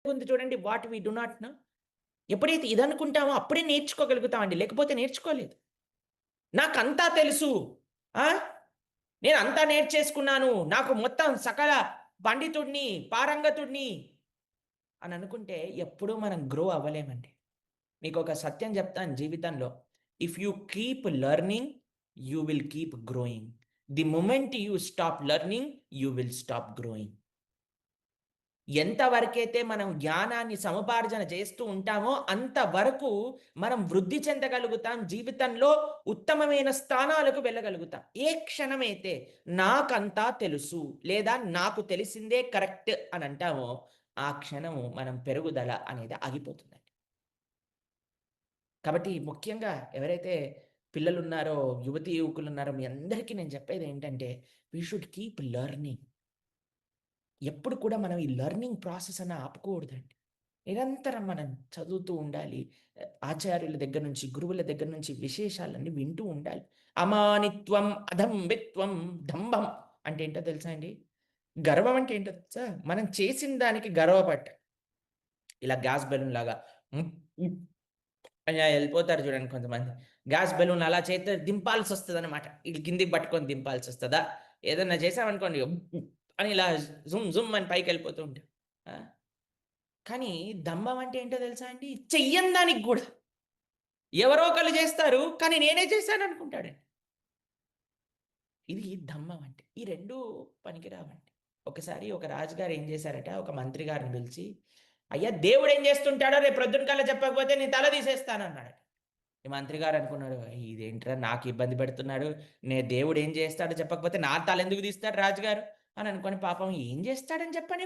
ఎక్కువ ఉంది చూడండి. What we do not know. ఎప్పుడైతే ఇదనుకుంటామో అప్పుడే నేర్చుకోగలుగుతామండి. లేకపోతే నేర్చుకోలేదు. నాకంతా తెలుసు. ఆ! నేనంతా నేర్చేసుకున్నాను. నాకు మొత్తం సకల పండితుడిని, పారంగతుడిని అని అనుకుంటే ఎప్పుడూ మనం గ్రో అవ్వలేమండి. మీకొక సత్యం చెప్తాను జీవితంలో. If you keep learning, you will keep growing. The moment you stop learning, you will stop growing. ఎంత వరకైతే మనం జ్ఞానాన్ని సముపార్జన చేస్తూ ఉంటామో, అంతవరకు మనం వృద్ధి చెందగలుగుతాం. జీవితంలో ఉత్తమమైన స్థానాలకు వెళ్ళగలుగుతాం. ఏ క్షణమైతే నాకంతా తెలుసు లేదా నాకు తెలిసిందే కరెక్ట్ అని అంటామో, ఆ క్షణము మనం పెరుగుదల అనేది ఆగిపోతుందండి. కాబట్టి ముఖ్యంగా ఎవరైతే పిల్లలున్నారో, యువతీ యువకులున్నారో మీ అందరికీ నేను చెప్పేదేంటంటే, వి షుడ్ కీప్ లెర్నింగ్. ఎప్పుడు కూడా మనం ఈ లెర్నింగ్ ప్రాసెస్ అని ఆపుకోకూడదండి. నిరంతరం మనం చదువుతూ ఉండాలి. ఆచార్యుల దగ్గర నుంచి, గురువుల దగ్గర నుంచి విశేషాలన్నీ వింటూ ఉండాలి. అమానిత్వం, అదంబిత్వం, దంభం అంటే ఏంటో తెలుసా అండి? గర్వం అంటే ఏంటో తెలుసా? మనం చేసిన దానికి గర్వపడటం. ఇలా గ్యాస్ బెలూన్‌లాగా హ్మ్, హ్మ్ అని ఎళ్ళిపోతారు చూడండి కొంతమంది. గ్యాస్ బెలూన్ అలా చేత్తో దింపాల్సొస్తదనమాట. ఇటు కిందకి పట్టుకొని దింపాల్సొస్తదా? ఏదన్నా చేశామనుకోండి అని ఇలా జుమ్ జుమ్ అని పైకెళ్ళిపోతూ ఉంటాం. ఆ! కానీ దంభం అంటే ఏంటో తెలుసా అండి? చెయ్యని దానికి గూడా. ఎవరో ఒకళ్ళు జేస్తారు. కానీ నేనే చేశాననుకుంటాడండి. ఇది దంభం అంటే. ఈ 2 పనికిరావండి. ఒకసారి ఒక రాజుగారు ఏం చేశారట, ఒక మంత్రి గారిని పిలిచి, "అయ్యా! దేవుడేం చేస్తుంటాడో రేపు ప్రొద్దున కల్లా చెప్పకపోతే నీ తల తీసేస్తానన్నాడట." ఈ మంత్రి గారు అనుకున్నాడు, ఇదేంట్రా నాకు ఇబ్బంది పెడుతున్నాడు. దేవుడు ఏం చేస్తాడో చెప్పకపోతే నా తల ఎందుకు తీస్తాడు రాజుగారు అని అనుకోని పాపం ఏం చేస్తాడని చెప్పని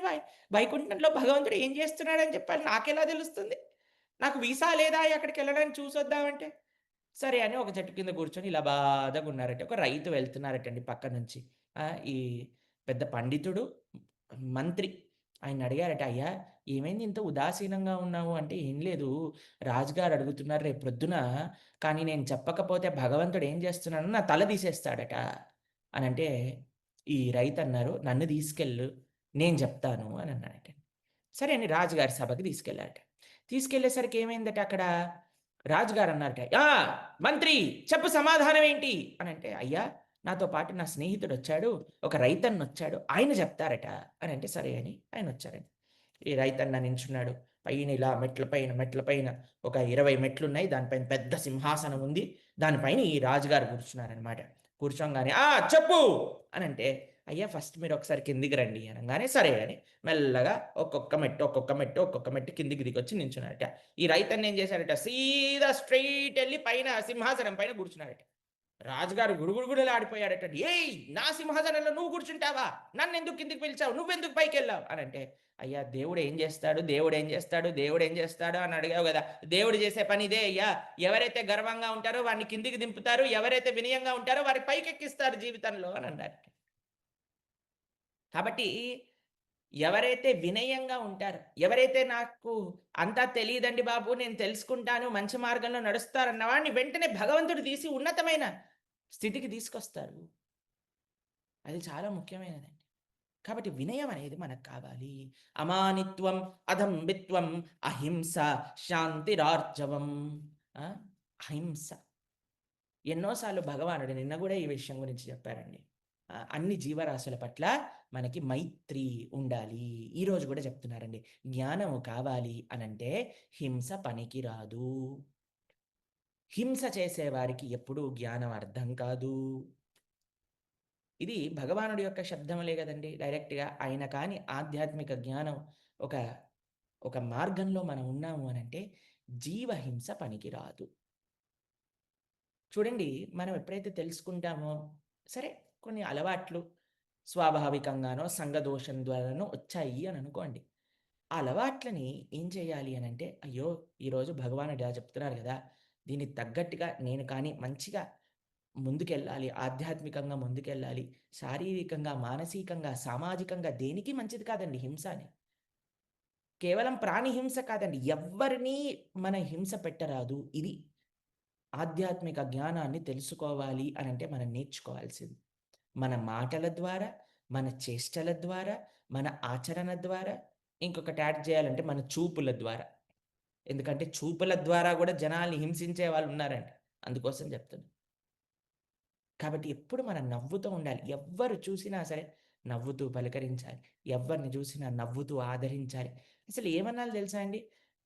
వైకుంఠంలో భగవంతుడు ఏం చేస్తున్నాడని చెప్పాలి నాకెలా తెలుస్తుంది? నాకు వీసా లేదా అక్కడికెళ్ళడానికి చూసొద్దామంటే. సరే అని ఒక చెట్టు కింద కూర్చొని ఇలా బాధగా ఉన్నారట. ఒక రైతు వెళ్తున్నారటండి పక్క నుంచి. ఈ పెద్ద పండితుడు, మంత్రి ఆయన్నడిగారట, "అయ్యా! ఏమైంది ఇంత ఉదాసీనంగా ఉన్నావు?" అంటే, "ఏం లేదు రాజుగారు అడుగుతున్నారు రేపు ప్రొద్దున, కానీ నేను చెప్పకపోతే భగవంతుడు ఏం చేస్తున్నాడో నా తల తీసేస్తాడట" అనంటే, ఈ రైతన్నారు, "నన్ను తీసుకెళ్ళు నేను చెప్తాను" అని అన్నాడట. సరే అని రాజుగారి సభకి తీసుకెళ్లారట. తీసుకెళ్ళేసరికి ఏమైందట అక్కడ, రాజుగారు అన్నారట, "ఆ! మంత్రి చెప్పు సమాధానం ఏంటి?" అనంటే, "అయ్యా! నాతో పాటు నా స్నేహితుడొచ్చాడు. ఒక రైతన్నొచ్చాడు. ఆయన చెప్తారట" అనంటే, సరే అని ఆయనొచ్చారండి. ఈ రైతన్న నించున్నాడు. పైన ఇలా మెట్ల పైన ఒక 20 మెట్లున్నాయి. దానిపైన పెద్ద సింహాసనం ఉంది. దానిపైన ఈ రాజుగారు కూర్చున్నారనమాట. కూర్చోంగానే, "ఆ! చెప్పు" అనంటే, "అయ్యా! ఫస్ట్ మీరొకసారి కిందికి రండి" అనంగానే, సరే అని మెల్లగా ఒక్కొక్క మెట్టు కిందికి దిగొచ్చి నించున్నాడట. ఈ రైతన్న ఏం చేశాడట, సీదా స్ట్రెయిట్ ఎళ్లి పైన సింహాసనం పైన కూర్చున్నాడట. రాజుగారు గుడగుడలాడిపోయాడట. "ఏయ్! నా సింహాసనంలో నువ్వు కూర్చుంటావా? నన్నెందుకు కిందకి పిలిచావు? నువ్వెందుకు పైకెళ్ళావు?" అనంటే, "అయ్యా! దేవుడేం జేస్తాడు? దేవుడేం జేస్తాడు? దేవుడేం జేస్తాడు?" అని అడిగావు గదా! దేవుడు జేసే పని ఇదే అయ్యా. ఎవరైతే గర్వంగా ఉంటారో వాడిని కిందికి దింపుతారు. ఎవరైతే వినయంగా ఉంటారో వారిని పైకెక్కిస్తారు జీవితంలో అని అన్నారట. కాబట్టి ఎవరైతే వినయంగా ఉంటారో, ఎవరైతే నాకు అంతా తెలీదండి బాబు నేను తెలుసుకుంటాను, మంచి మార్గంలో నడుస్తారన్న వాడిని వెంటనే భగవంతుడు తీసి ఉన్నతమైన స్థితికి తీసుకొస్తారు. అది చాలా ముఖ్యమైనదండి. కాబట్టి వినయం అనేది మనకు కావాలి. అమానిత్వం, అదంబిత్వం, అహింస, శాంతిరార్జవం. ఆ! అహింస. ఎన్నో సార్లు భగవానుడు నిన్న గూడా ఈ విషయం గురించి చెప్పారండి. అన్ని జీవరాశుల పట్ల మనకి మైత్రి ఉండాలి. ఈరోజు గూడా చెప్తున్నారండి. జ్ఞానము కావాలి అనంటే హింస పనికిరాదు. హింస చేసేవారికి ఎప్పుడూ జ్ఞానం అర్థం కాదు. ఇది భగవానుడి యొక్క శబ్దములే గదండీ! డైరెక్ట్‌గా. ఆయన కాని ఆధ్యాత్మిక జ్ఞానం ఒక, ఒక మార్గంలో మనం ఉన్నాము అనంటే జీవహింస పనికిరాదు. చూడండి, మనం ఎప్పుడైతే తెలుసుకుంటామో, సరే కొన్ని అలవాట్లు స్వాభావికంగానో, సంఘదోషం ద్వారానో వచ్చాయి అని అనుకోండి. ఆ అలవాట్లని ఏం చేయాలి అనంటే, అయ్యో! ఈరోజు భగవానుడు ఇలా చెప్తున్నారు గదా! దీనికి తగ్గట్టుగా నేను కానీ మంచిగా ముందుకెళ్ళాలి. ఆధ్యాత్మికంగా ముందుకెళ్ళాలి. శారీరకంగా, మానసికంగా, సామాజికంగా దేనికి మంచిది కాదండి హింస అని. కేవలం ప్రాణి హింస కాదండి. ఎవ్వరిని మన హింస పెట్టరాదు. ఇది ఆధ్యాత్మిక జ్ఞానాన్ని తెలుసుకోవాలి అనంటే మనం నేర్చుకోవాల్సింది. మన మాటల ద్వారా, మన చేష్టల ద్వారా, మన ఆచరణ ద్వారా ఇంకొకటి యాడ్ చేయాలంటే మన చూపుల ద్వారా. ఎందుకంటే చూపుల ద్వారా గూడా జనాల్ని హింసించే వాళ్ళున్నారంట. అందుకోసం చెప్తున్నా. కాబట్టి ఎప్పుడు మనం నవ్వుతూ ఉండాలి. ఎవ్వరు చూసినా సరే నవ్వుతూ పలకరించాలి. ఎవ్వరిని చూసినా నవ్వుతూ ఆదరించాలి. అసలు ఏమనాలో తెలుసా అండి?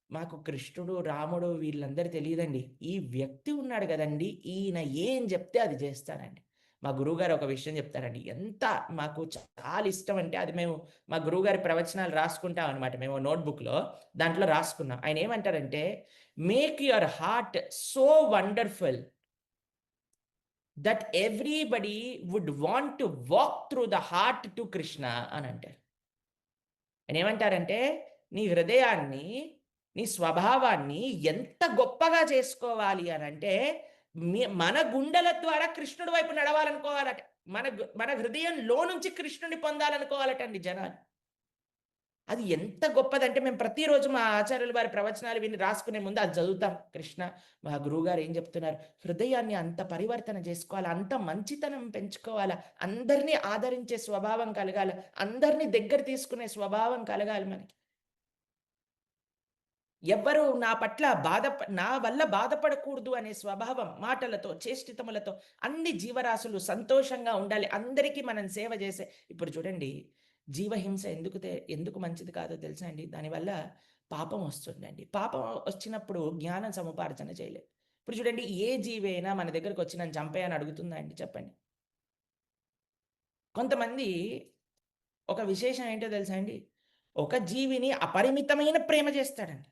మాకు కృష్ణుడు, రాముడు వీళ్ళందరూ తెలీదండి. ఈ వ్యక్తి ఉన్నాడు గదండీ! ఈయన ఏం జెప్తే అది జేస్తానండి. మా గురువుగారు ఒక విషయం జెప్తారండి. ఎంత మాకు చాలా ఇష్టమంటే అది మేము మా గురువుగారి ప్రవచనాలు రాసుకుంటామనమాట. మేము నోట్‌బుక్‌లో దాంట్లో రాసుకున్నాం. ఆయనేమంటారంటే, "make your heart so wonderful that everybody would want to walk through the heart to Krishna" అనంటారు. ఆయనేమంటారంటే, నీ హృదయాన్ని, నీ స్వభావాన్ని ఎంత గొప్పగా చేసుకోవాలి అనంటే, మన గుండెల ద్వారా కృష్ణుడి వైపు నడవాలనుకోవాలట. మన హృదయంలో నుంచి కృష్ణుడిని పొందాలనుకోవాలటండి జనాలు. అది ఎంత గొప్పదంటే మేము ప్రతిరోజు మా ఆచార్యుల వారి ప్రవచనాలు విని రాసుకునే ముందు అది చదువుతాం. కృష్ణ మా గురువుగారు ఏం చెప్తున్నారు? హృదయాన్ని అంత పరివర్తన చేసుకోవాలా, అంత మంచితనం పెంచుకోవాలా, అందరిని ఆదరించే స్వభావం కలగాల, అందరిని దగ్గర తీసుకునే స్వభావం కలగాలి మనకి. ఎవ్వరు నా పట్ల నా వల్ల బాధపడకూడదు అనే స్వభావం మాటలతో, చేష్టితములతో అన్ని జీవరాశులు సంతోషంగా ఉండాలి. అందరికీ మనం సేవ చేసే ఇప్పుడు చూడండి జీవహింస ఎందుకు మంచిది కాదో తెలుసా అండి? దానివల్ల పాపం వస్తుందండి. పాపం వచ్చినప్పుడు జ్ఞానం సముపార్జన చేయలేదు. ఇప్పుడు చూడండి ఏ జీవి అయినా మన దగ్గరకొచ్చి నన్ను చంపేయని అడుగుతుందా అండి చెప్పండి? కొంతమంది ఒక విశేషం ఏంటో తెలుసా అండి? ఒక జీవిని అపరిమితమైన ప్రేమ చేస్తాడండి.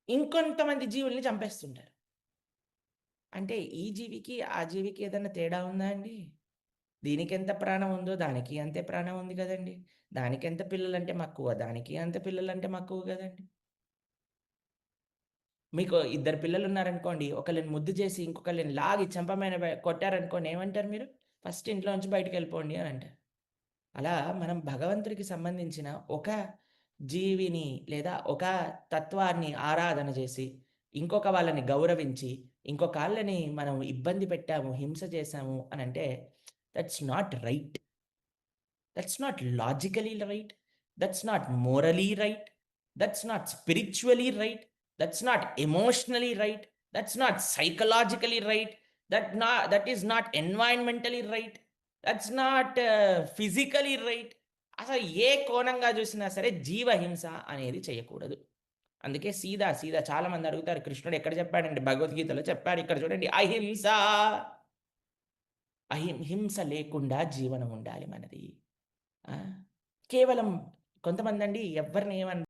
ఇంకొంతమంది జీవుల్ని చంపేస్తుంటారు. అంటే ఈ జీవికి, ఆ జీవికి ఏదన్నా తేడా ఉందా అండి? దీనికెంత ప్రాణం ఉందో దానికి అంతే ప్రాణం ఉంది గదండీ! దానికెంత పిల్లలంటే మక్కువ, దానికి అంతే పిల్లలంటే మక్కువ గదండీ! మీకు ఇద్దరు పిల్లలున్నారనుకోండి, ఒకళ్ళని ముద్దు చేసి, ఇంకొకళ్ళని లాగి చెంప మీద కొట్టారనుకోండి ఏమంటారు మీరు? ఫస్ట్ ఇంట్లో నుంచి బయటికెళ్ళిపోండి అని అంటారు. అలా మనం భగవంతుడికి సంబంధించిన ఒక జీవిని లేదా ఒక తత్వాన్ని ఆరాధన చేసి, ఇంకొక వాళ్ళని గౌరవించి, ఇంకొకాళ్ళని మనం ఇబ్బంది పెట్టాము, హింస చేశాము అనంటే that's not right. That's not logically right. That's not morally right. That's not spiritually right. That's not emotionally right. That's not psychologically right. That is not environmentally right. That's not physically right. అసలు ఏ కోణంగా చూసినా సరే జీవహింస అనేది చేయకూడదు. అందుకే సీదా చాలామంది అడుగుతారు కృష్ణుడు ఎక్కడ చెప్పాడండి? భగవద్గీతలో చెప్పాడు. ఇక్కడ చూడండి అహింస. హింస లేకుండా జీవనం ఉండాలి మనది. ఆ! కేవలం కొంతమందండి ఎవ్వరిని ఏమనరు.